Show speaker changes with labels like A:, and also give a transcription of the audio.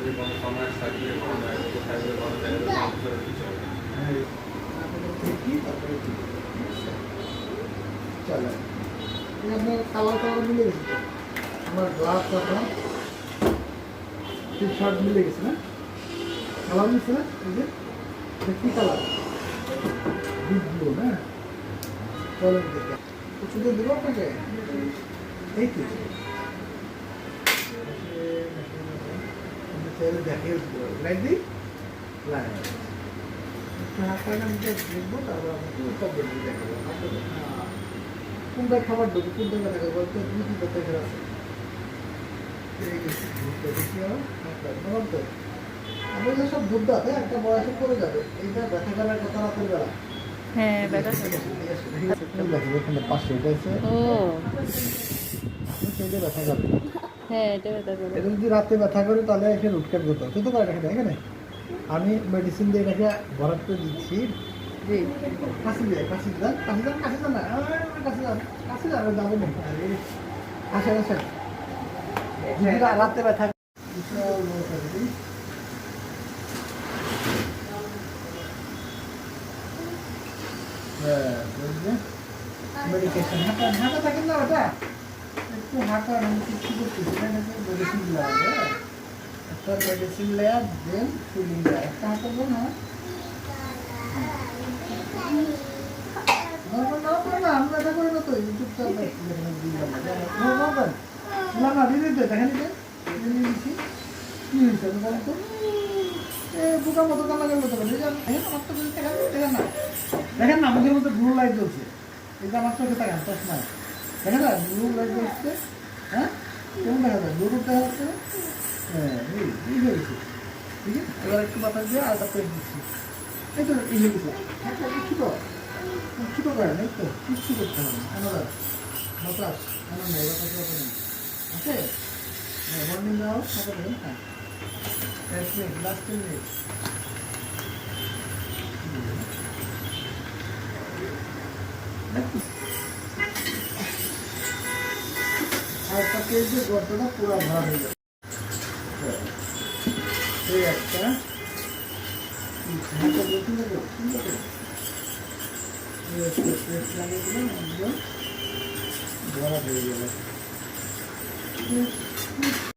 A: যদি কোনো সময় থাকলে কোনো কোথায় কোনো জায়গায় কিছু হবে।
B: ঠিকই তারপরে চলো আপনার কালার কালার মিলে গেছে তো আমার গ্লাস আপনার টি শার্ট মিলে গেছে না কালার মিলছে না এই যে কি কালার ডিপ ব্লু না চলো দেখে শুধু দেবো আপনাকে এই তো দেখে লাইট দিই লাইট দেখবো তারপর আপনাকে দেখাবো কোনটা খাবার দেবো কোনটা দেখা বলতে দুই তিনটা প্রেশার আছে আমাদের সব দুধ দাঁতে একটা বয়সে করে যাবে এইটা ব্যথা করার কথা রাতের বেলা
C: হ্যাঁ ব্যথা
B: এখানে পাশে এটা আছে
C: ও
B: সেইটা ব্যথা যাবে
C: হ্যাঁ এটা ব্যথা করে
B: এটা যদি রাতে ব্যথা করে তাহলে এখানে রুট ক্যাট করতে হবে তো করে এখানে এখানে আমি মেডিসিন দিয়ে এটাকে ভরাট করে দিচ্ছি জি কাশি দেয় কাশি দেন কাশি দেন কাশি দেন না কাশি দেন যাবে না আসেন আসেন যদি রাতে ব্যথা মেডিকেশন হাঁটা হাঁটা থাকেন না ওটা একটু হাঁটা আমি কিছু করতেছি মেডিসিন দেওয়া যায় একটা মেডিসিন লেয়ার দেন ফিলিং দেয় একটা হাঁটা দেন হ্যাঁ আমি ব্যথা করি না তো ইউটিউবটা না না দিদি তো দেখেন দিচ্ছি কি হয়েছে বলেন তো বোকার মতো কালা গেল তো দেখেন না দেখেন না আমাদের মধ্যে ব্লু লাইট জ্বলছে এটা আমার চোখে তাকান চশমা দেখেন না ব্লু লাইট জ্বলছে হ্যাঁ কেমন দেখা যায় ব্লু দেখা যাচ্ছে হ্যাঁ এই হয়েছে ঠিক আছে এবার একটু বাতাস দিয়ে আলাদা পেট দিচ্ছি এই তো এই হয়ে গেছে ছোটো করেন এই তো কিচ্ছু করতে হবে আমার বাতাস আমার নেই বাতাস নেই আছে হ্যাঁ মর্নিং দাও সকাল দেবেন হ্যাঁ 1 মিনিট লাস্ট 10 মিনিট আর তাকে যে গর্তটা পুরো ভরা হয়ে যাবে এই একটা হাতে বলতে হবে ঠিক আছে লাগিয়ে দিলাম একদম ভরা হয়ে গেল